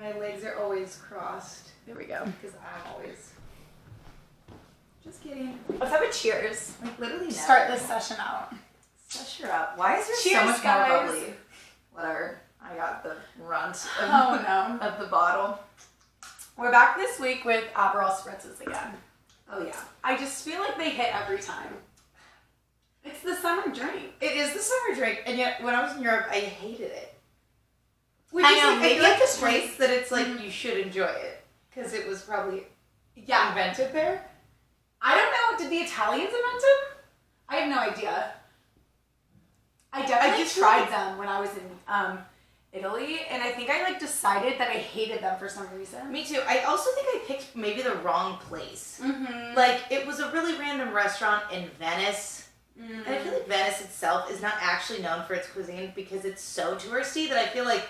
My legs are always crossed. There we go. Because I'm always... Just kidding. Let's have a cheers. Like, literally never. Start this session out. Sush her up. Why is there Cheers, so much guys. more bubbly? Whatever. I got the runt of, of the bottle. We're back this week with Aperol Spritzes again. Oh, yeah. I just feel like they hit every time. It's the summer drink. It is the summer drink, and yet when I was in Europe, I hated it. Which I is know, like, maybe I like it's this place that it's like you should enjoy it because it was probably invented there. I don't know. Did the Italians invent them? I have no idea. I definitely tried them when I was in Italy, and I think I decided that I hated them for some reason. Me too. I also think I picked maybe the wrong place. Mm-hmm. Like, it was a really random restaurant in Venice. And I feel like Venice itself is not actually known for its cuisine because it's so touristy that I feel like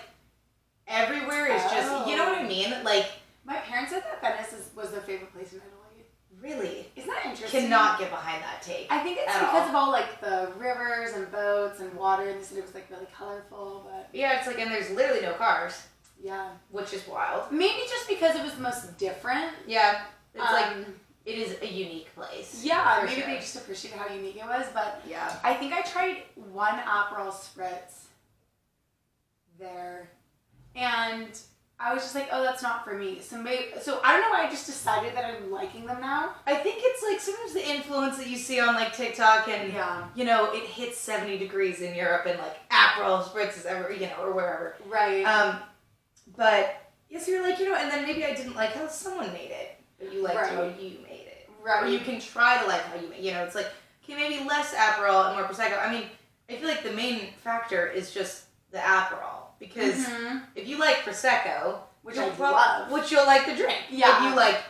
everywhere is just, you know what I mean? Like, my parents said that Venice was their favorite place in Italy. Really? Isn't that interesting? Cannot get behind that take. I think it's because of all the rivers and boats and water, and they said it was really colorful, but... Yeah, it's and there's literally no cars. Yeah. Which is wild. Maybe just because it was the most different. Yeah. It's it is a unique place. Yeah, maybe they just appreciated how unique it was, but yeah. I think I tried one Aperol Spritz there, and I was just like, oh, that's not for me. So I don't know why I just decided that I'm liking them now. I think it's sometimes the influence that you see on TikTok and, it hits 70 degrees in Europe and Aperol Spritz is ever, or wherever. Right. But, yes, you're and then maybe I didn't like how someone made it, but you liked how you made it. Right. Or you can try to like how you made it. It's okay, maybe less Aperol and more Prosecco. I mean, I feel like the main factor is just the Aperol. Because if you like Prosecco, which I love, which you'll like the drink. Yeah. If you like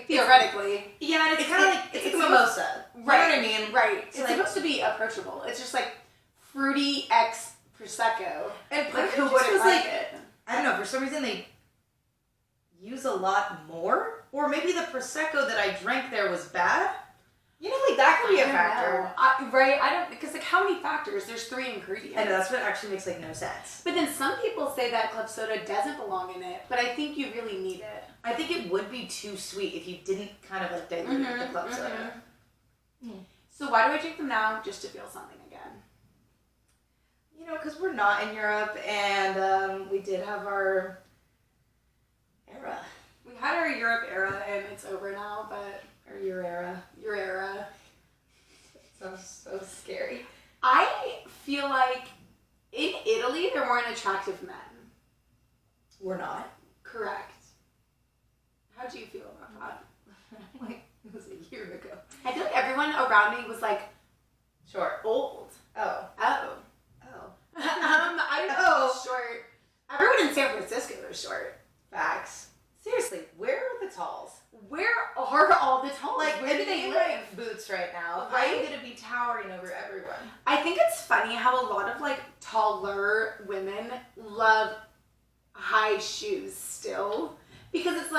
theoretically. Yeah, and it's kind of it's a mimosa. Right. You know what I mean? Right. It's supposed to be approachable. It's just fruity X Prosecco. And who wouldn't like it? I don't know, for some reason they use a lot more. Or maybe the Prosecco that I drank there was bad. That could be a factor. I don't, because how many factors? There's 3 ingredients. I know, that's what actually makes no sense. But then some people say that club soda doesn't belong in it, but I think you really need it. I think it would be too sweet if you didn't kind of dilute the club soda. So why do I drink them now? Just to feel something again. Because we're not in Europe, and we did have our era. We had our Europe era, and it's over now, but... Or your era. Your era. Sounds so scary. I feel like in Italy there weren't attractive men. We're not. Correct. How do you feel about that? It was a year ago. I feel like everyone around me was short. Old. Oh. Oh. I don't know. Short. Everyone in San Francisco is short. Facts. Seriously, where are the talls? Where are all the talls? Where do they live? Boots right now. Right? I'm gonna be towering over everyone. I think it's funny how a lot of taller women love high shoes still, because it's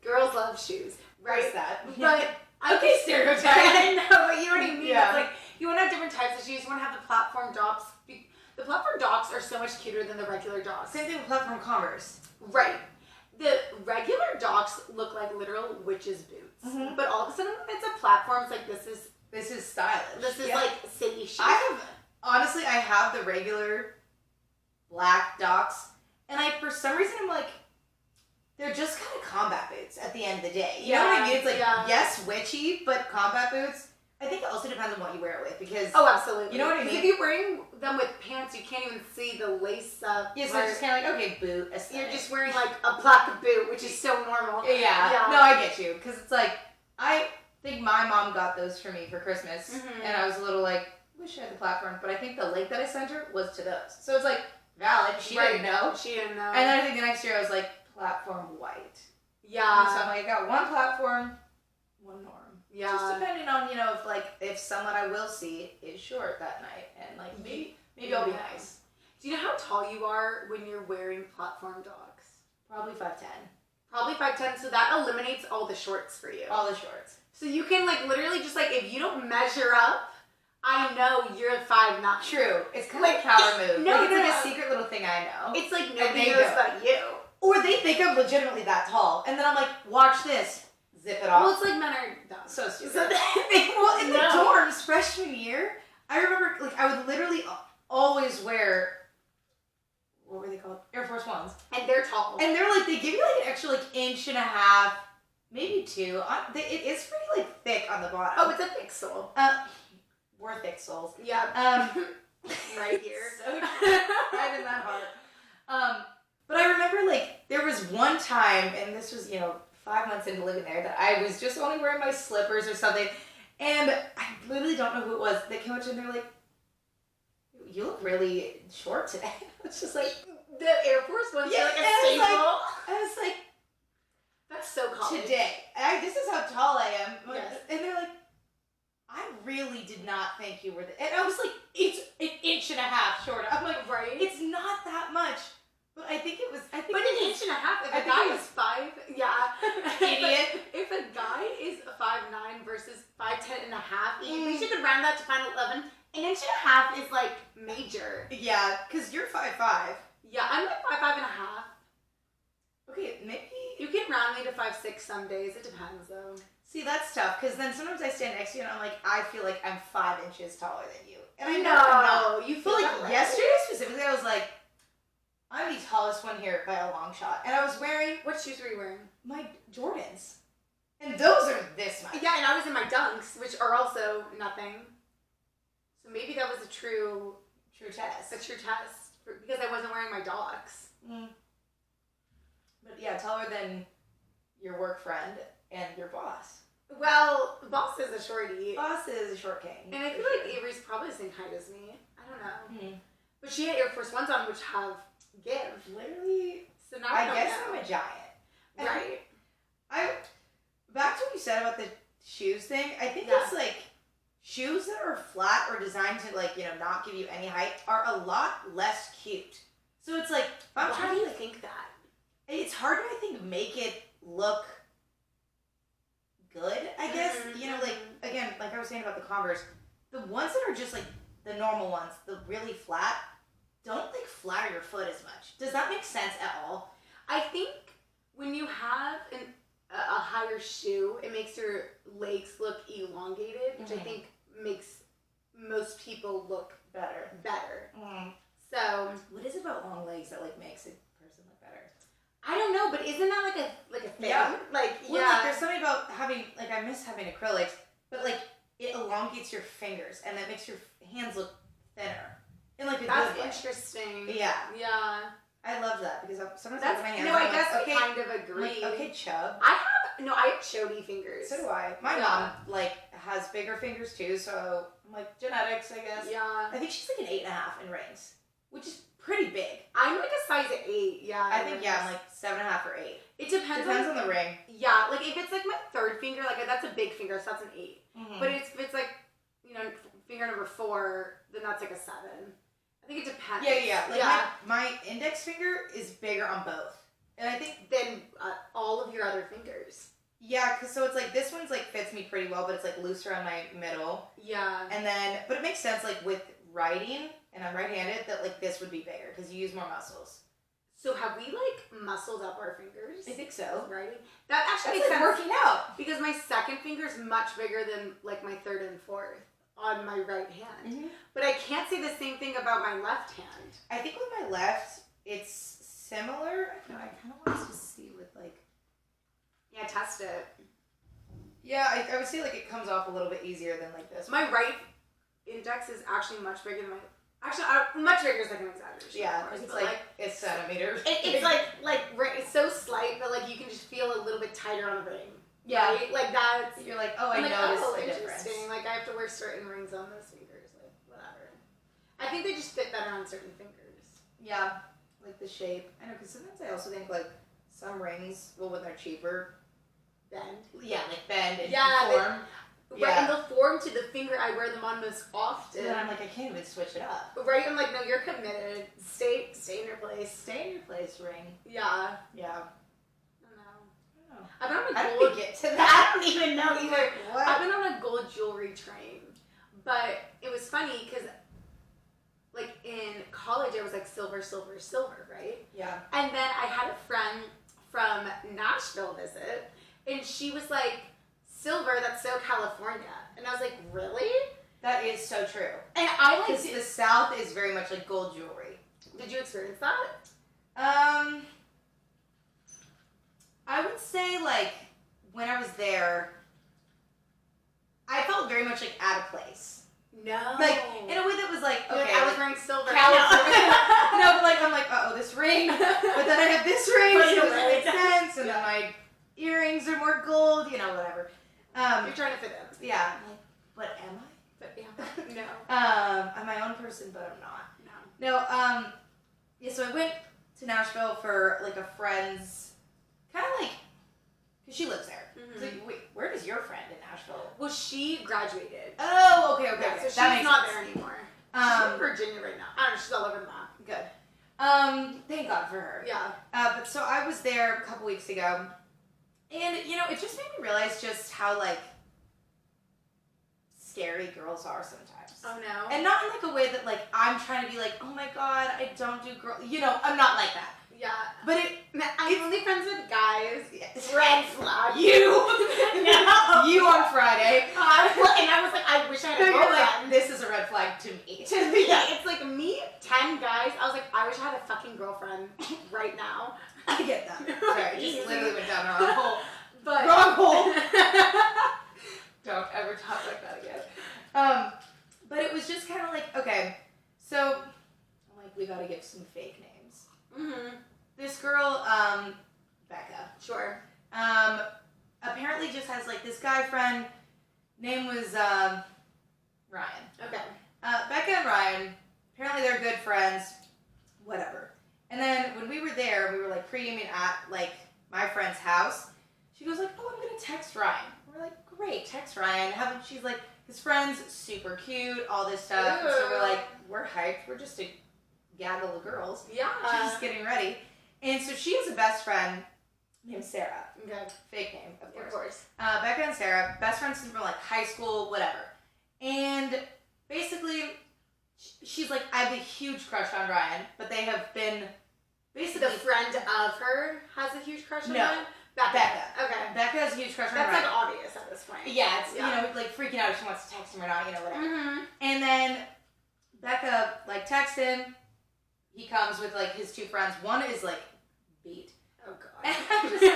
girls love shoes, right? What's that? But okay, stereotype. I know, but you know what I mean. Yeah. It's you want to have different types of shoes. You want to have the platform docks. The platform docks are so much cuter than the regular docks. Same thing with platform Converse. Right. The regular docks look like literal witches' boots, but all of a sudden when it's a platform, it's this is stylish. This is city chic. I have the regular black docks, and for some reason I'm they're just kind of combat boots at the end of the day. You know what I mean? It's yes, witchy, but combat boots. I think it also depends on what you wear it with, because... Oh, absolutely. You know what I mean? If you're wearing them with pants, you can't even see the lace up. Yeah, so it's just kind of okay, boot aesthetic. You're just wearing a black boot, which is so normal. Yeah. No, I get you, because it's I think my mom got those for me for Christmas, and I was a little wish I had the platform, but I think the link that I sent her was to those. So it's valid. She didn't know. She didn't know. And then I think the next year I was platform white. Yeah. And so I'm I got one platform, one norm. Yeah. Just depending on, if someone I will see is short that night, and maybe I'll be nice. Do you know how tall you are when you're wearing platform docks? Probably 5'10". Probably 5'10", so that eliminates all the shorts for you. All the shorts. So you can literally just if you don't measure up, I know you're 5'9". True. It's kind of a power move. No, it's a secret little thing I know. It's nobody knows but you. Or they think I'm legitimately that tall. And then I'm like, watch this. Zip it off. Well, it's like men are dumb. So stupid. Well, in the dorms, freshman year, I remember, like, I would literally always wear, what were they called? Air Force Ones. And they're tall. And they're like, they give you like an extra like inch and a half, maybe 2. It is pretty like thick on the bottom. Oh, it's a thick sole. We're thick soles. Yeah. Right here. So right in that heart. But I remember like there was one time, and this was 5 months into living there, that I was just only wearing my slippers or something, and I literally don't know who it was. They came up to me and they're like, "You look really short today." It's just like the Air Force Ones are like a staple. I was like, that's so common. Today, this is how tall I am. Yes. And they're like, I really did not think you were and I was like, it's an inch and a half shorter. I'm like, right? It's not that much. But I think it was. But an inch and a half. If a guy is 5, yeah, idiot. If a guy is 5'9" versus 5'10" and a half, we should round that to final 11. An inch and a half is like major. Yeah, because you're 5'5". Yeah, I'm like 5'5" and a half. Okay, maybe you can round me to 5'6" some days. It depends though. See, that's tough because then sometimes I stand next to you and I'm like, I feel like I'm 5 inches taller than you, and I know I'm not. You feel like right? Yesterday specifically, I was like, I'm the tallest one here by a long shot. And I was wearing... What shoes were you wearing? My Jordans. And those are this much. Yeah, and I was in my Dunks, which are also nothing. So maybe that was a true test. A true test. Because I wasn't wearing my Docs. Mm. But yeah, taller than your work friend and your boss. Well, boss is a shorty. Boss is a short king. And I feel like Avery's probably the same height as me. I don't know. Mm-hmm. But she had Air Force Ones on, which have give. Literally. So now I guess I'm a giant. Right. Back to what you said about the shoes thing, I think it's like shoes that are flat or designed to not give you any height are a lot less cute. So it's like, why do you think that? It's hard to, I think, make it look good, I guess. Mm-hmm. Again, like I was saying about the Converse, the ones that are just like the normal ones, the really flat, don't flatter your foot as much. Does that make sense at all? I think when you have a higher shoe, it makes your legs look elongated, which I think makes most people look better. Mm. So what is it about long legs that makes a person look better? I don't know, but isn't that like a thing? Yeah. There's something about having I miss having acrylics, but it elongates your fingers and that makes your hands look thinner. In a good way. That's interesting. Yeah. Yeah. I love that because sometimes I look at my hands. No, I guess we kind of agree. Okay, chub. I have chody fingers. So do I. My mom has bigger fingers too, so I'm genetics, I guess. Yeah. I think she's an 8.5 in rings, which is pretty big. I'm a size 8. Yeah. I think I'm 7.5 or 8. It depends on the ring. Yeah, if it's my third finger, that's a big finger, so that's an 8. Mm-hmm. But if it's finger number 4, then that's a 7. I think it depends. Yeah. My index finger is bigger on both. And I think... Than all of your other fingers. Yeah, because so it's this one's fits me pretty well, but it's looser on my middle. Yeah. And then, but it makes sense with writing, and I'm right-handed, that this would be bigger because you use more muscles. So have we muscled up our fingers? I think so. Writing? That actually makes sense. Working out. Because my second finger is much bigger than my third and fourth on my right hand. Mm-hmm. But I can't say the same thing about my left hand. I think with my left, it's similar. I kind of want to see with Yeah, test it. Yeah, I would say it comes off a little bit easier than this. My right index is actually much bigger than my... Actually, much bigger is an exaggeration. Yeah, it's it's centimeters. It's it's so slight that you can just feel a little bit tighter on the ring. Yeah. Right? That's... You're I noticed the difference. Interesting. I have to wear certain rings on those fingers. Whatever. I think they just fit better on certain fingers. Yeah. The shape. I know, because sometimes I also think, some rings, when they're cheaper... Bend. Yeah, bend and form. Right, and they'll form to the finger I wear them on most often. And then I'm I can't even switch it up. Right, I'm no, you're committed. Stay in your place. Stay in your place, ring. Yeah. Yeah. I've been on a How gold... did we get to that? I don't even know either. What? I've been on a gold jewelry train. But it was funny because, in college, I was silver, silver, silver, right? Yeah. And then I had a friend Nashville visit, and she was like, silver, that's so California. And I was like, really? That is so true. And I Because the South is very much like gold jewelry. Did you experience that? I would say like when I was there, I felt very much like out of place. No. Like in a way that was like, okay, I was wearing silver. California. No, but like I'm like, this ring. But then I have this ring, so it doesn't make sense. And then my earrings are more gold, whatever. You're trying to fit in. Yeah. I'm like, but am I? But yeah. No. I'm my own person, but I'm not. No. Yeah, so I went to Nashville for like a friend's, kind of like, because she lives there. Mm-hmm. So wait, where does your friend in Nashville? Well, she graduated. Oh, okay. Yeah, so that she's makes not sense. there anymore. She's in Virginia right now. I don't know, she's all over the map. Good. Thank God for her. Yeah. But so I was there a couple weeks ago, and it just made me realize just how like scary girls are sometimes. Oh no. And not in like a way that like I'm trying to be like, oh my God, I don't do girl. I'm not like that. Yeah. But I'm only friends with guys. Yes. Red flag. You. No. You on Friday. And I was like, I wish I had a girlfriend. Like, this is a red flag to me. To me, it's like me, 10 guys. I was like, I wish I had a fucking girlfriend right now. I get that. Sorry, just literally went down the wrong hole. But wrong hole. Don't ever talk like that again. But it was just kind of like, okay, so I'm like, we gotta give some fake names. Mm-hmm. This girl, Becca. Sure. Apparently just has like this guy friend. Name was Ryan. Okay. Becca and Ryan. Apparently they're good friends. Whatever. And then when we were there, we were like pre-gaming at like my friend's house. She goes like, "Oh, I'm gonna text Ryan." We're like, "Great, text Ryan." She's like, his friend's super cute, all this stuff. And so we're like, we're hyped. We're just a gaggle of girls. Yeah. She's just getting ready. And so she has a best friend named Sarah. Okay. Fake name, of course. Of course. Becca and Sarah, best friends from like high school, whatever. And basically, she's like, I have a huge crush on Ryan, but they have been basically... The friend of her has a huge crush on Ryan? Becca. Okay. Becca has a huge crush on Ryan. That's like obvious at this point. Yeah, it's, like freaking out if she wants to text him or not, whatever. Mm-hmm. And then Becca, like, texts him. He comes with, like, his two friends. One is, like, beat. Oh, God. And I'm just like,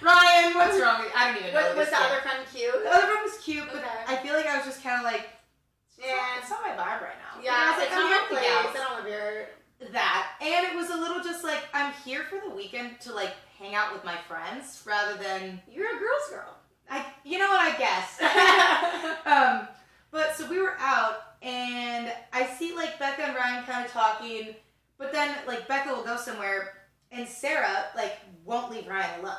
Ryan, what's wrong with you? I don't even know. Was the other friend cute? The other friend was cute, but Okay. I feel like I was just kind of like, Yeah. it's not my vibe right now. Yeah, I was like, it's not I'm my here for place. gals. I don't live here. That. And it was a little just like, I'm here for the weekend to, like, hang out with my friends rather than... You're a girl's girl. You know what, I guess. But so we were out, and I see, like, Becca and Ryan kind of talking, but then, like, Becca will go somewhere, and Sarah, like, won't leave Ryan alone.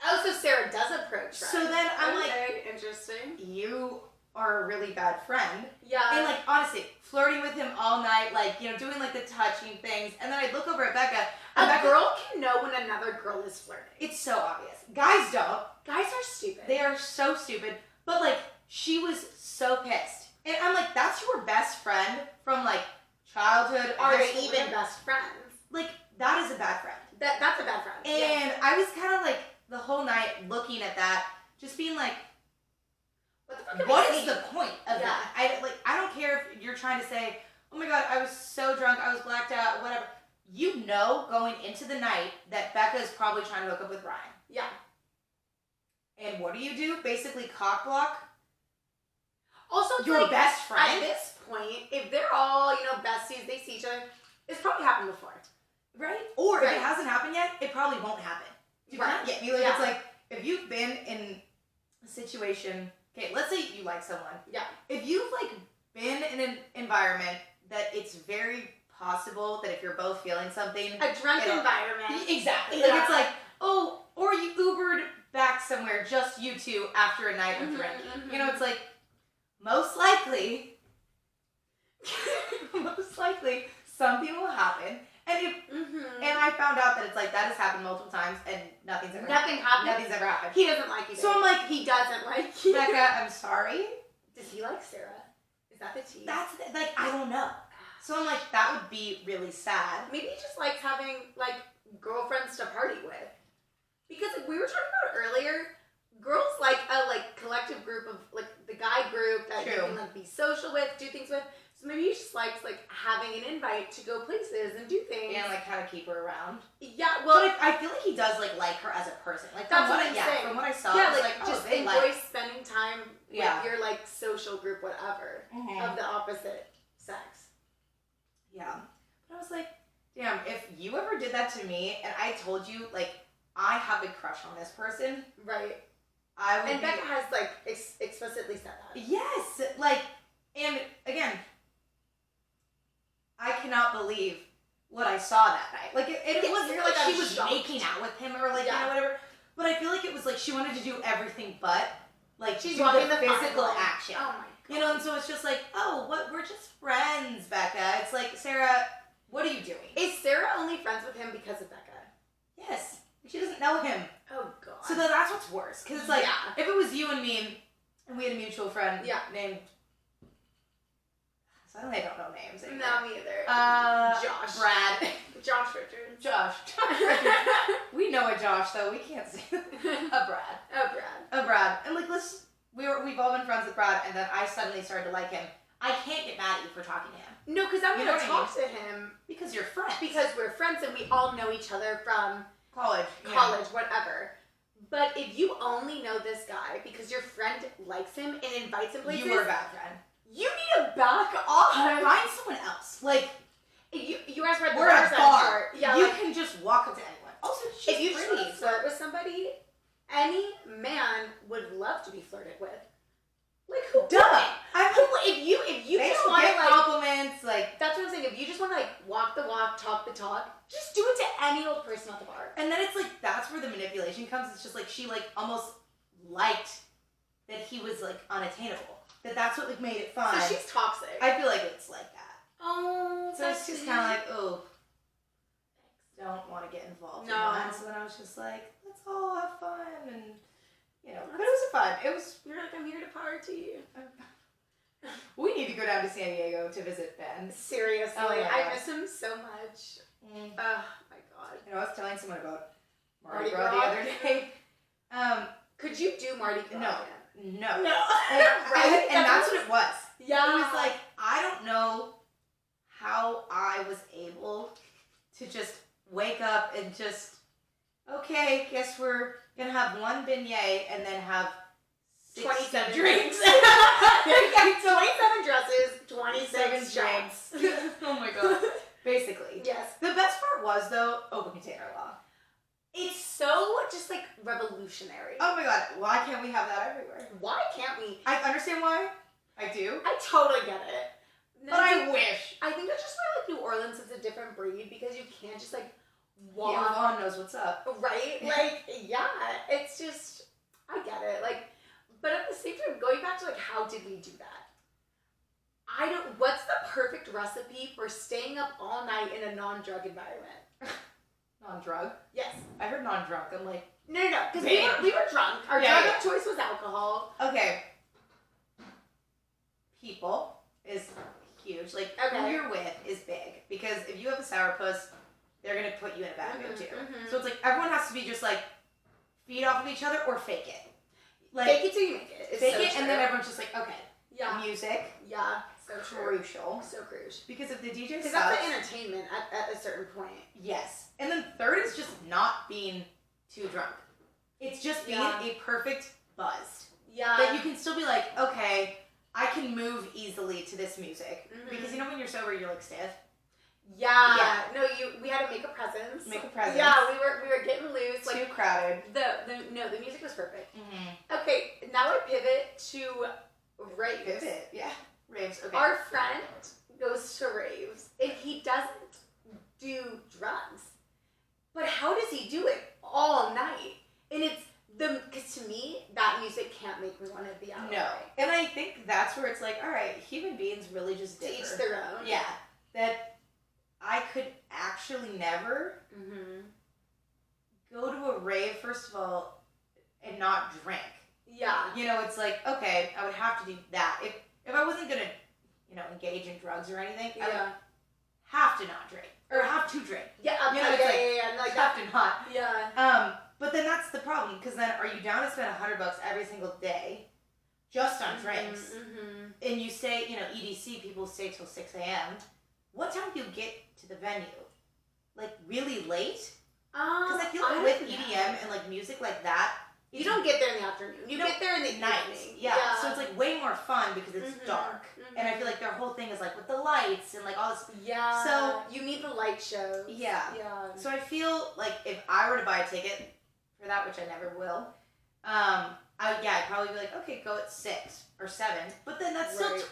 Oh, so Sarah does approach Ryan. So then I'm like... Interesting. You are a really bad friend. Yeah. And, like, honestly, flirting with him all night, like, doing, like, the touching things, and then I'd look over at Becca, and A girl can know when another girl is flirting. It's so obvious. Guys don't. Guys are stupid. They are so stupid. But, like, she was so pissed. And I'm like, that's your best friend from, like, childhood. Are they even best friends? Like, that is a bad friend. That's a bad friend. And I was kind of, like, the whole night looking at that, just being like, what is the point of that? I don't care if you're trying to say, oh my God, I was so drunk, I was blacked out, whatever. You know going into the night that Becca is probably trying to hook up with Ryan. Yeah. And what do? Basically cock block? Also, it's your like, best friend? At this point, if they're all, besties, they see each other, it's probably happened before. Right? Or if it hasn't happened yet, it probably won't happen. Do you kind of get me? Like, it's like, if you've been in a situation, okay, let's say you like someone. Yeah. If you've, like, been in an environment that it's very possible that if you're both feeling something. A drunk environment. Exactly. Like, it's like, oh, or you Ubered back somewhere, just you two, after a night of drinking. Mm-hmm. It's like, most likely, something will happen. And and I found out that it's like, that has happened multiple times, and nothing's ever happened. Nothing's ever happened. He doesn't like you. So I'm like, he doesn't like you. Becca, I'm sorry. Does he like Sarah? Is that the tea? That's, like, I don't know. So I'm like, that would be really sad. Maybe he just likes having, like, girlfriends to party with. Because like, we were talking about earlier, girls like a collective group of like the guy group that you can like be social with, do things with. So maybe he just likes like having an invite to go places and do things. And like kind of keep her around. Yeah, well, but I feel like he does like her as a person. Like that's what I'm saying. From what I saw, yeah, it was like just they enjoy spending time with Yeah. your like social group, whatever, of the opposite sex. Yeah, but I was like, damn, if you ever did that to me and I told you like I have a crush on this person, right? I would. And Becca has like explicitly said that. Yes, like, and again, I cannot believe what I saw that night. Like, it wasn't like she was making out with him or like, you know, whatever. But I feel like it was like she wanted to do everything but, like, she's do walking the physical final action. Oh my god. You know, and so it's just like, oh, we're just friends, Becca. It's like, Sarah, what are you doing? Is Sarah only friends with him because of Becca? Yes. She doesn't know him. Oh god. So that's what's worse. Because it's like, if it was you and me, and we had a mutual friend named... Suddenly I don't know names anymore. No, me either. Josh. Brad. Josh Richards. Josh Richards. We know a Josh, though. We can't say a Brad. A Brad. And, like, we've all been friends with Brad, and then I suddenly started to like him. I can't get mad at you for talking to him. No, because I'm going to talk to him. Because you're friends. Because we're friends, and we all know each other from... College, whatever. But if you only know this guy because your friend likes him and invites him places... You were a bad friend. You need to back off. Find someone else. Like, you guys read the we're at a bar. Yeah, you like, can just walk up to anyone. Also, she's if you pretty. try to flirt with somebody, any man would love to be flirted with. Like, who? Duh. If you they just don't want to get like compliments, like that's what I'm saying. If you just want to like walk the walk, talk the talk, just do it to any old person at the bar. And then it's like that's where the manipulation comes. It's just like she like almost liked that he was like unattainable. That's what like made it fun. So she's toxic. I feel like it's like that. Oh, so it's just kind of like, oh, don't want to get involved in that. So then I was just like, let's all have fun and you know. But it was fun. It was. You're like, I'm here to party. We need to go down to San Diego to visit Ben. Seriously, I miss him so much. Oh my god. You know, I was telling someone about Mardi Gras the other day. Could you do Mardi Gras? No. No. Right? And that's what it was. Yeah. It was like, I don't know how I was able to just wake up and just, okay, guess we're going to have one beignet and then have 27 drinks. 27 dresses, 27 drinks. Oh my god. Basically. Yes. The best part was, though, open container law. It's so just like revolutionary. Oh my god, why can't we have that everywhere? Why can't we? I understand why. I do. I totally get it. But I wish. I think that's just why like New Orleans is a different breed because you can't just like walk. Yeah, Vaughn knows what's up. Right? Like, yeah. It's just, I get it. Like, but at the same time, going back to like how did we do that? What's the perfect recipe for staying up all night in a non-drug environment? Non-drug? Yes. I heard non-drunk. I'm like... No. Because we were drunk. Our drug of choice was alcohol. Okay. People is huge. Like, who you're with is big. Because if you have a sourpuss, they're going to put you in a bad mood, too. So it's like, everyone has to be just, like, feed off of each other or fake it. Like, fake it till you make it. Fake it, and then everyone's just like, okay. Yeah. Music. Yeah. So crucial. So crucial. Because if the DJ sucks... Because that's the entertainment at a certain point. Yes. And then third is just not being too drunk. It's just being a perfect buzzed. Yeah. That you can still be like, okay, I can move easily to this music. Because you know when you're sober, you're like stiff. Yeah. No, we had to make a presence. Yeah, we were getting loose. Too crowded. The music was perfect. Okay, now I pivot to raves. Raves. Okay. Our friend goes to raves and he doesn't do drugs. But how does he do it all night? And it's because to me, that music can't make me want to be out. No. And I think that's where it's like, all right, human beings really just differ. To each their own. Yeah. That I could actually never go to a rave, first of all, and not drink. Yeah. You know, it's like, okay, I would have to do that. If I wasn't going to, you know, engage in drugs or anything, I would have to not drink. Or have to drink. Yeah, you know, like have to not. Yeah. But then that's problem, because then are you down to spend $100 every single day just on drinks? And you stay, EDC, people stay till 6 a.m. What time do you get to the venue? Like, really late? Because I feel like with EDM and, like, music like that, you don't get there in the afternoon. You get there in the night. evening. Yeah. So it's, like, way more fun because it's dark. And I feel like their whole thing is, like, with the lights and, like, all this. Yeah. So you need the light shows. Yeah. Yeah. So I feel like if I were to buy a ticket for that, which I never will, I'd probably be like, okay, go at 6 or 7. But then that's still 12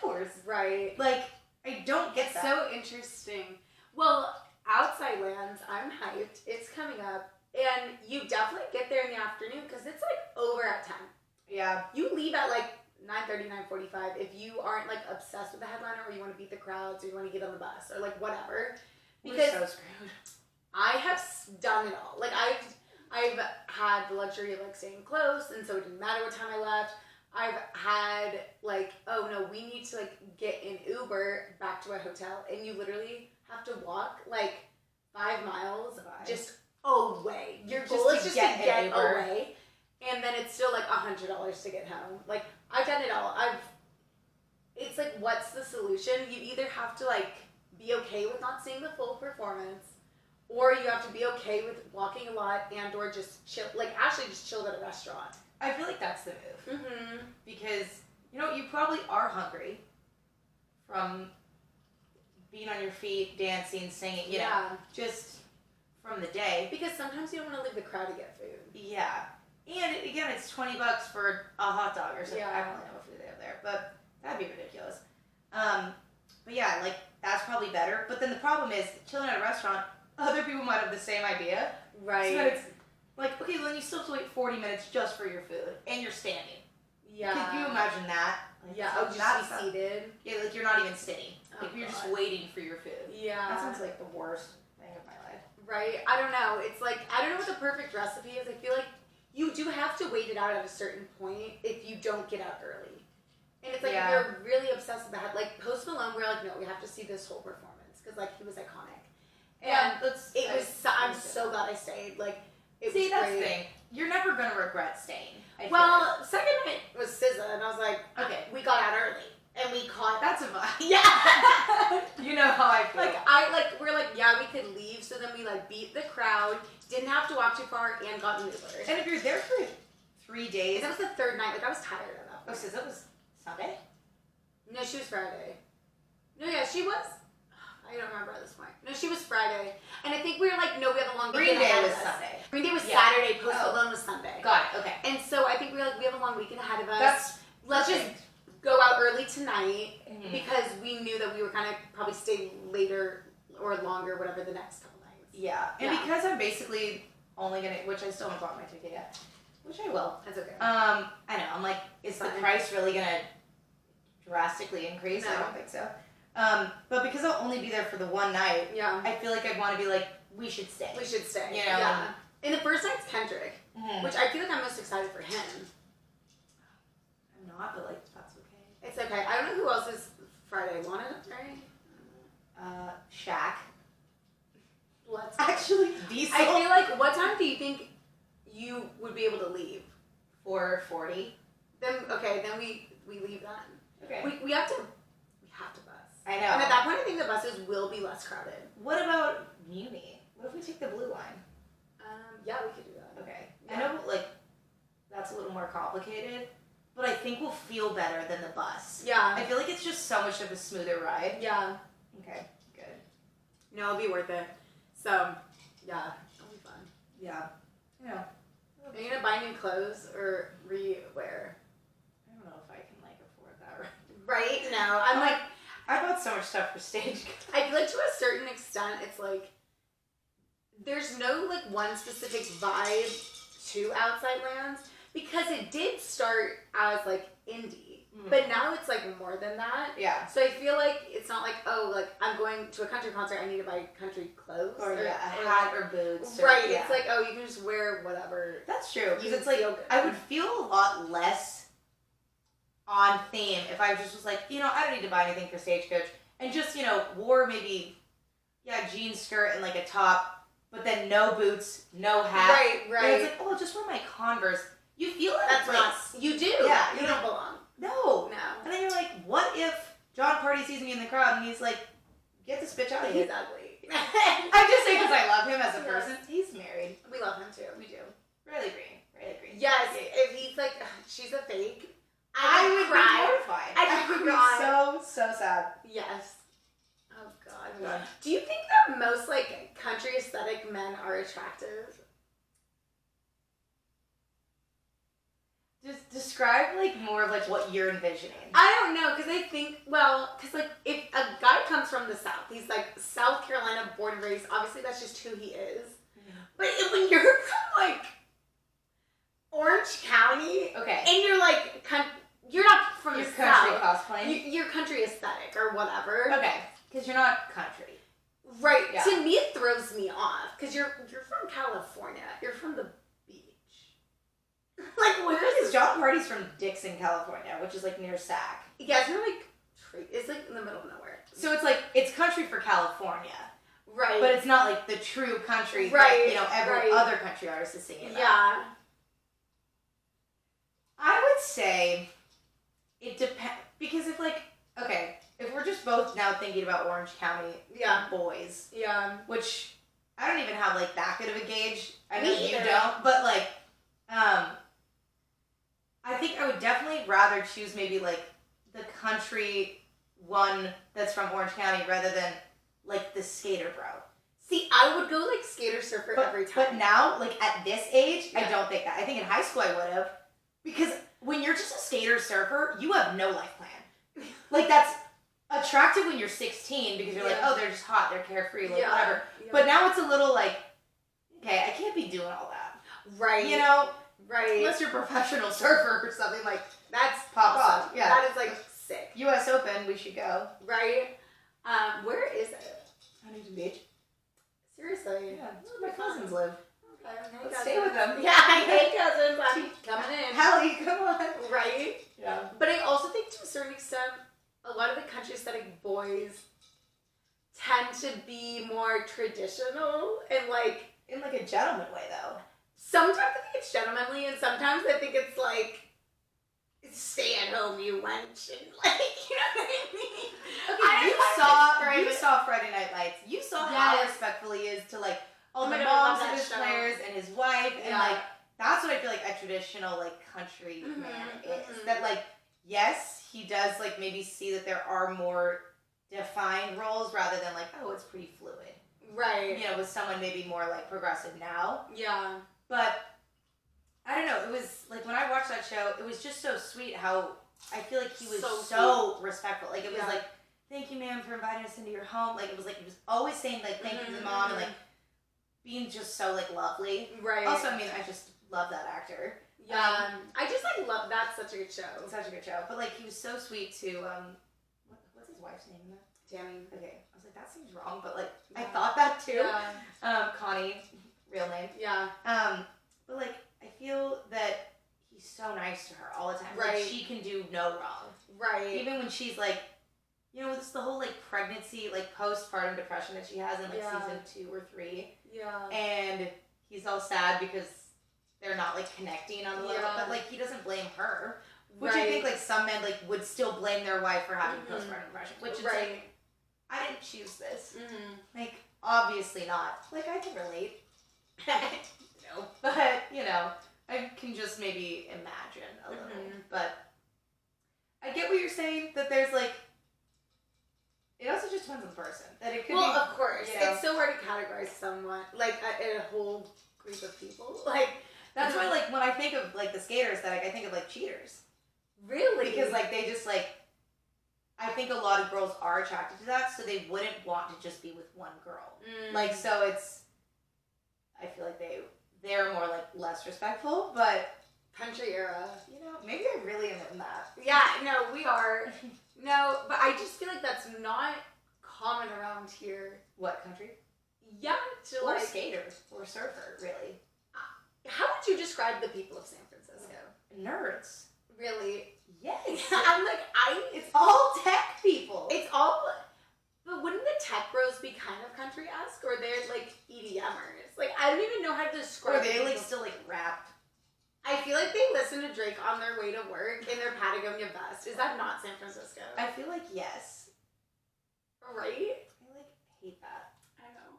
hours. Right. Like, I don't get that. So interesting. Well, Outside Lands, I'm hyped. It's coming up. And you definitely get there in the afternoon because it's like over at 10. Yeah. You leave at like 9:30, 9:45 if you aren't like obsessed with the headliner or you want to beat the crowds or you want to get on the bus or like whatever. Because we're so screwed. I have done it all. Like I've had the luxury of like staying close, and so it didn't matter what time I left. I've had like, oh no, we need to like get an Uber back to a hotel, and you literally have to walk like 5 miles just away. Your goal is just to get away, and then it's still like $100 to get home. Like I've done it all. It's like, what's the solution? You either have to like be okay with not seeing the full performance, or you have to be okay with walking a lot and or just chill, like actually just chill at a restaurant. I feel like that's the move. Because, you probably are hungry from being on your feet, dancing, singing, you know, just from the day. Because sometimes you don't want to leave the crowd to get food. Yeah. And again, it's $20 for a hot dog or something. I don't really know what food they have there, but that'd be ridiculous. But yeah, like, that's probably better. But then the problem is, chilling at a restaurant, other people might have the same idea. Right. So it's like, okay, well, then you still have to wait 40 minutes just for your food, and you're standing. Yeah. Could you imagine that? Like, yeah, oh, just be seated. Yeah, like, you're not even sitting. Like, you're God. just waiting for your food. Yeah. That sounds like the worst thing of my life. Right? I don't know. It's like, I don't know what the perfect recipe is. I feel like you do have to wait it out at a certain point if you don't get out early. And it's like, if you're really obsessed with that, like, Post Malone, we're like, no, we have to see this whole performance, because, like, he was iconic. And I'm so glad I stayed. Like, it was great. That's the thing. You're never going to regret staying. Well, second night was SZA, and I was like, okay, we got out early. And we caught... That's a vibe. Yeah! You know how I feel. We're like, yeah, we could leave, so then we, like, beat the crowd, didn't have to walk too far, and got an Uber. And if you're there for 3 days... That was the third night. Like, I was tired of that. Oh, SZA was Sunday? No, she was Friday. No, yeah, she was... I don't remember at this point. No, she was Friday. And I think we were like, no, we have a long weekend ahead of us. Sunday. Green Day was Saturday, Post Malone was Sunday. Got it, okay. And so I think we were like, we have a long weekend ahead of us. Let's just go out early tonight, because we knew that we were kind of probably stay later or longer, whatever, the next couple nights. Yeah. And because I'm basically only going to, which I still haven't bought my ticket yet, which I will. That's okay. I know. I'm like, is the price really going to drastically increase? No. I don't think so. But because I'll only be there for the one night, I feel like I'd want to be like, we should stay. We should stay. You know? Yeah. And the first night's Kendrick, which I feel like I'm most excited for him. I'm not, but like, that's okay. It's okay. I don't know who else is Friday. Lana, right? Shaq. Let's go. Actually, Diesel. I feel like, what time do you think you would be able to leave? 4:40. Then we leave then. Okay. We have to bus. I know. And at that point, I think the buses will be less crowded. What about Muni? What if we take the blue line? Yeah, we could do that. Okay. Yeah. I know, like, that's a little more complicated, but I think we'll feel better than the bus. Yeah. I feel like it's just so much of a smoother ride. Yeah. Okay, good. No, it'll be worth it. So, yeah, it'll be fun. Yeah. Yeah. Are you gonna buy new clothes or re-wear? I don't know if I can, like, afford that Right? No. I'm like... I bought so much stuff for stage. I feel like to a certain extent, it's like... There's no, like, one specific vibe to Outside Lands, because it did start as, like, indie. But now it's, like, more than that. Yeah. So I feel like it's not like, oh, like, I'm going to a country concert, I need to buy country clothes. Or a hat or boots. Right. It's like, oh, you can just wear whatever. That's true. Because it's like, good. I would feel a lot less on theme if I just was like, I don't need to buy anything for Stagecoach. And just, wore maybe, jean skirt and, like, a top but then no boots, no hat. Right. And it's like, oh, just wear my Converse. You feel like That's not. You do. Yeah. You don't belong. No. No. And then you're like, what if John Party sees me in the crowd and he's like, get this bitch out of here. He's ugly. I'm just saying because I love him as a person. He's married. We love him too. We do. Riley Green. Yes. If he's like, she's a fake, I would cry. be mortified. I would be cry. so sad. Yes. Oh God. Yeah. Do you think that most like country aesthetic men are attractive? Just describe like more of like what you're envisioning. I don't know, because I think, because like if a guy comes from the South, he's like South Carolina born and raised, obviously that's just who he is. Mm-hmm. But when you're from like Orange County, okay, and you're like, you're not from your the country South. cosplaying. You're country aesthetic or whatever. Okay, because you're not country. Right. Yeah. To me, it throws me off because you're from California. You're from the beach. Like, where is John Party's from Dixon, California, which is like near Sac. Yeah, it's not like it's like in the middle of nowhere. So it's like it's country for California. Right. But it's not like the true country right, that, every other country artist is singing about. Yeah. I would say it depends, because if if we're just both now thinking about Orange County boys, which I don't even have like that good of a gauge. I know you don't, but like, I think I would definitely rather choose maybe like the country one that's from Orange County rather than like the skater bro. See, I would go like skater surfer every time. But now, like at this age, I don't think that. I think in high school I would have. Because when you're just a skater surfer, you have no life plan. Like that's attractive when you're 16 because you're like, oh, they're just hot, they're carefree, like whatever. Yeah. But now it's a little like, okay, I can't be doing all that. Right. You know? Right. Unless you're a professional surfer or something, like that's pop awesome. off. Yeah. That is like sick. US Open, we should go. Right. Where is it? Huntington Beach. Seriously. Yeah, that's where my cousins live. Okay, let's stay with them. Yeah, hey cousins, I'm coming in. Hallie, come on. Right? Yeah. But I also think to a certain extent, a lot of the country aesthetic boys tend to be more traditional and like... In like a gentleman way though. Sometimes I think it's gentlemanly and sometimes I think it's like, stay at home, you wench, and like, you know what I mean? Okay, you saw Friday Night Lights. You saw how respectful he is to like all the moms of his players and his wife, and like that's what I feel like a traditional like country man is. That like, yes, he does like maybe see that there are more defined roles rather than like, oh, it's pretty fluid. Right. You know, with someone maybe more like progressive now. Yeah. But I don't know, it was like when I watched that show, it was just so sweet how I feel like he was so respectful. Like it was like, thank you ma'am for inviting us into your home. Like it was always saying like thank you to the mom and like being just so like lovely. Right. Also, I mean, I just love that actor. Yeah. I just like love that's such a good show. Such a good show. But like he was so sweet to what's his wife's name in that? Tammy. Okay. I was like, that seems wrong, but like I thought that too. Yeah. Connie, real name. Yeah. But like I feel that he's so nice to her all the time. Right. Like she can do no wrong. Right. Even when she's like, you know, it's the whole like pregnancy, like postpartum depression that she has in like season 2 or 3. Yeah. And he's all sad because they're not like connecting on the level, but like he doesn't blame her. Which I think like some men like would still blame their wife for having postpartum depression. Which is like, I didn't choose this. Like obviously not. Like I can relate. No. But you know, I can just maybe imagine a little. But I get what you're saying, that there's like, it also just depends on the person. That it could be, of course. You know, it's so hard to categorize someone, like a whole group of people. Like, that's why like when I think of like the skater aesthetic, I think of like cheaters. Really? Because like they just like, I think a lot of girls are attracted to that, so they wouldn't want to just be with one girl. Like, so it's, I feel like they're more like less respectful, but country era. You know, maybe I really am in that. Yeah, no, we are. No, but I just feel like that's not common around here. What country? Yeah, to or like skater or surfer, really. How would you describe the people of San Francisco? Nerds. Really? Yes. I'm like, it's all tech people. It's all, But wouldn't the tech bros be kind of country-esque, or they're like EDMers? Like, I don't even know how to describe. Or they like still like rap. I feel like they listen to Drake on their way to work in their Patagonia vest. Is that not San Francisco? I feel like yes. Right? I like hate that. I know.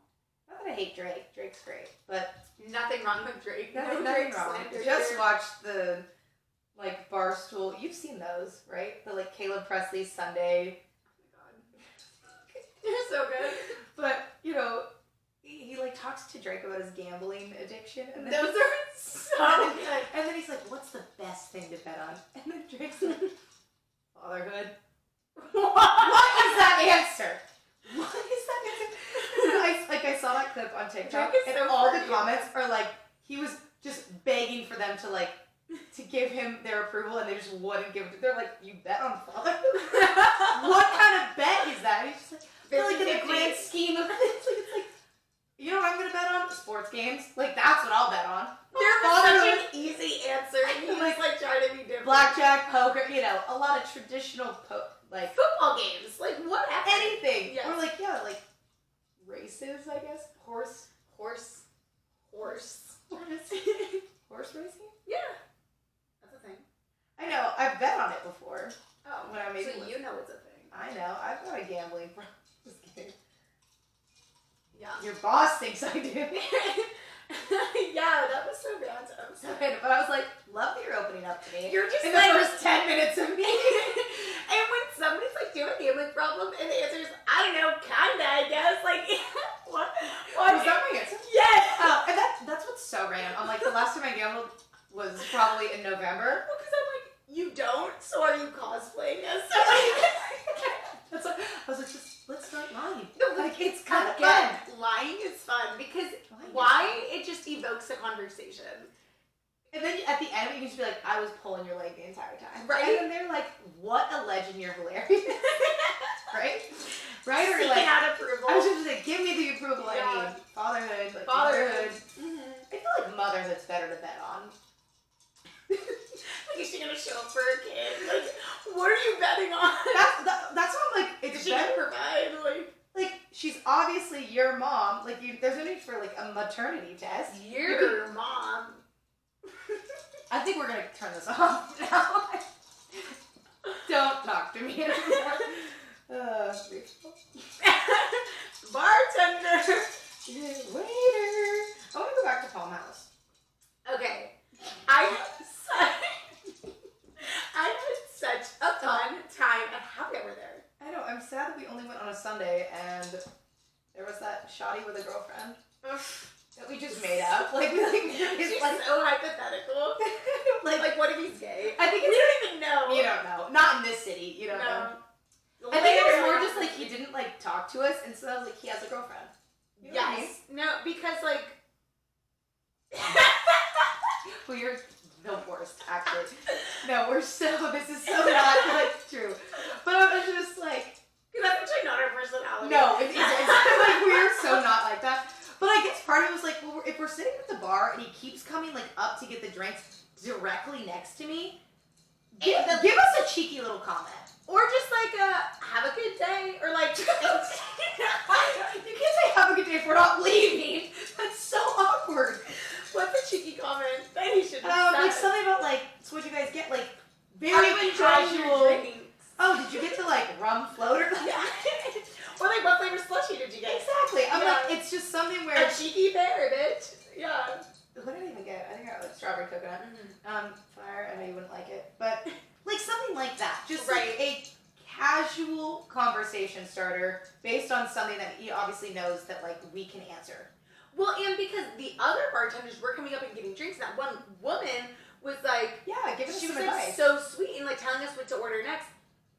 Not that I hate Drake. Drake's great, but Nothing wrong with Drake. nothing Drake wrong. slander Just here. watched the like Barstool. You've seen those, right? The like Caleb Presley Sunday. Oh my god. You're so good. But you know, he like talks to Drake about his gambling addiction, and then Those are so good. and then he's like, "What's the best thing to bet on?" And then Drake's like, "Fatherhood." What is that answer? What is that answer? I saw that clip on TikTok, Drake is and so all the funny. comments are like, he was just begging for them to like to give him their approval, and they just wouldn't give it. They're like, "You bet on fatherhood? What kind of bet is that?" And he's just like, I feel like in the 50-50. grand scheme of things, like, it's like, you know what I'm gonna bet on? Sports games. Like that's what I'll bet on. There was Fatherhood, such an easy answer, and he was like trying to be different. blackjack, poker, you know, a lot of traditional like Football games, like whatever. anything. Yes. Or like like races, I guess. Horse racing. Yeah, that's a thing. I know. I've bet on it before. Oh, When I made so it. you know it's a thing. I know. I've got a gambling problem. Just kidding. Yeah. Your boss thinks I do. Yeah, that was so random. But I was like, love that you're opening up to me. You're just in like the first 10 minutes of me. And when somebody's like, do you have a gambling problem? And the answer is, I don't know, kinda, I guess. Like, what? Was that my answer? Yes! And that's what's so random. I'm like, the last time I gambled was probably in November. Well, because I'm like, you don't, so are you cosplaying as somebody? That's what, I was like, just let's start lying. No, Like, it's kind of Again, fun. lying is fun because Lying is why? It just evokes a conversation. And then at the end, you can just be like, I was pulling your leg the entire time. Right. And then they're like, what a legend, you're hilarious. Right? Right? Or Seeking like, out approval. I was just like, give me the approval I Yeah. need. Fatherhood. Like, Fatherhood. motherhood. I feel like mother's it's better to bet on. Like, is she gonna show up for her kid? Like, what are you betting on? That's why I'm like, Is it's she gonna better. provide? Like, she's obviously your mom. Like, there's no need for like a maternity test. Your mom. I think we're gonna turn this off now. Don't talk to me anymore. Bartender. Waiter. I want to go back to Palm House. Okay, I had such a fun time at happy hour there. I know. I'm sad that we only went on a Sunday and there was that shoddy with a girlfriend that we just made up. Like we like She's it's like so hypothetical. Like what if he's gay? I think We it's don't even know. you don't know. Not in this city. You don't know. No. I think it was Later. more just like he didn't like talk to us, and so I was like he has a girlfriend. You know what I mean? Yes. No, because like. Well, you're the worst, actually. No, this is so not like true. But I was just like, Because that's actually not our personality. no, it's like we're so not like that. But I guess part of it was like, well, if we're sitting at the bar and he keeps coming like up to get the drinks directly next to me, give us a cheeky little comment. Or just like have a good day, or like You can't say have a good day if we're not leaving. That's so awkward. what's a cheeky comment that he should Like something about like, so what'd you guys get? Like very enjoying casual. your drinks. Oh, did you get the like rum floater? Yeah. Or like what flavor slushie did you get? Exactly. I'm Yeah. like, it's just something where. A cheeky bear, bitch. Yeah. What did I even get? I think I got like strawberry coconut. Fire. I know you wouldn't like it, but like something like that. Just Right. like a casual conversation starter based on something that he obviously knows that like we can answer. Well, and because the other bartenders were coming up and getting drinks, and that one woman was like, Yeah, give us she some was like advice. so sweet and like telling us what to order next.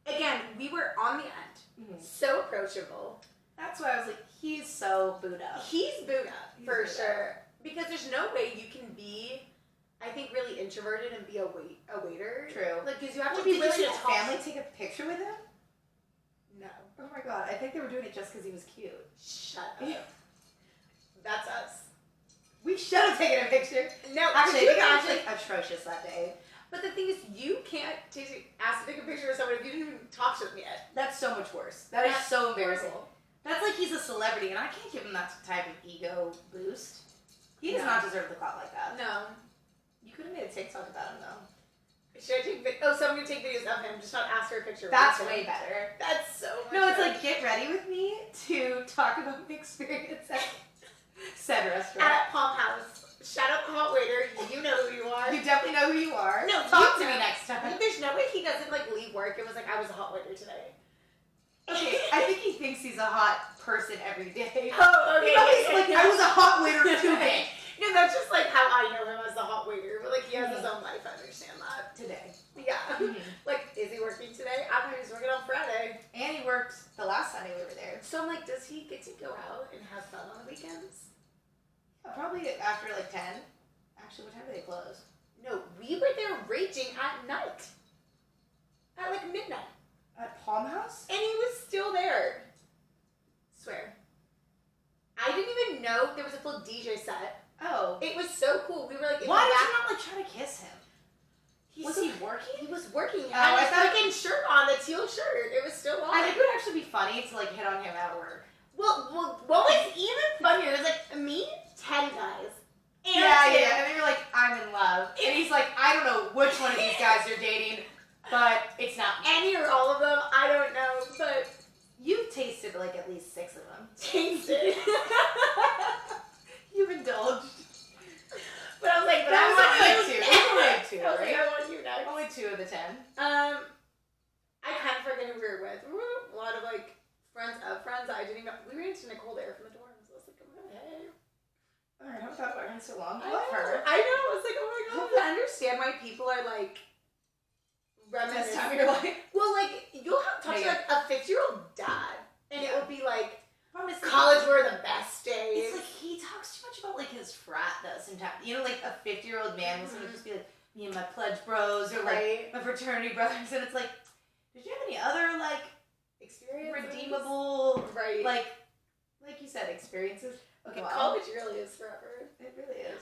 Again, we were on the end, Mhm. so approachable. That's why I was like, he's so Buddha. He's Buddha He's for Buddha. sure, because there's no way you can be, I think, really introverted and be a waiter. True. Like, because you have to Well, be did willing you to see talk. that family take a picture with him? No, Oh my god, I think they were doing it just because he was cute. shut up. That's us. We should have taken a picture. No, Actually, you I think I was imagine- like atrocious that day. But the thing is, you can't ask to take a picture of someone if you didn't even talk to them yet. That's so much worse. That is That's so embarrassing. horrible. That's like he's a celebrity, and I can't give him that type of ego boost. He does not deserve the clout like that. No. You could have made a TikTok about him, though. Should I take so I'm going to take videos of him, just not ask for a picture. That's way better. That's so much No, it's better. like, get ready with me to talk about my experience at said restaurant. At Palm House. Shout out the hot waiter. You know who you are. You definitely know who you are. No, talk to know. me next time. There's no way he doesn't like leave work. It was like, I was a hot waiter today. Okay, I think he thinks he's a hot person every day. Oh, okay. You know, he's like, I was a hot waiter today. No, that's just like how I know him as the hot waiter. But like he has his own life. I understand that. Today. Yeah. Like, is he working today? I thought he was working on Friday. And he worked the last Sunday we were there. So I'm like, does he get to go out and have fun on the weekends? Yeah, probably after like 10. Actually, what time do they close? No, we were there raging at night. At like midnight. At Palm House? And he was still there. Swear. I didn't even know there was a full DJ set. Oh. It was so cool. We were like, why did you not like try to kiss him? Was he working? He was working. He Oh, had I his thought- freaking shirt on, the teal shirt. It was still on. I think it would actually be funny to like hit on him at work. Well, what was even funnier was like me, 10 guys. And Yeah. And then you're like, I'm in love. And he's like, I don't know which one of these guys you're dating, but it's not me. Any or all of them, I don't know, but You've tasted like at least 6 of them. tasted. You've indulged. But I was like, but That I was want only you like 2. next. It was only like 2, I was like, right? I want you next. Only 2 of the 10. I kind of forget who we were with. We were a lot of like friends of friends that I didn't even. We ran into Nicole there from the dorms. I was like, oh hey. Alright, I haven't thought about her in so long. I Love know. her. I know. I was like, oh my god. I understand why people are like, This time reminiscing. of your life. Well, like you'll have talk to Yeah. like a 50-year-old dad, and it Yeah. will be like Problem is, college were the best days. It's like he talks too much about like his frat though sometimes. You know, like a 50-year-old man will sometimes just be like, me and my pledge bros or like Right. my fraternity brothers, and it's like, did you have any other like Experiences. redeemable Right. like you said experiences? Okay, well, college really is forever. it really is.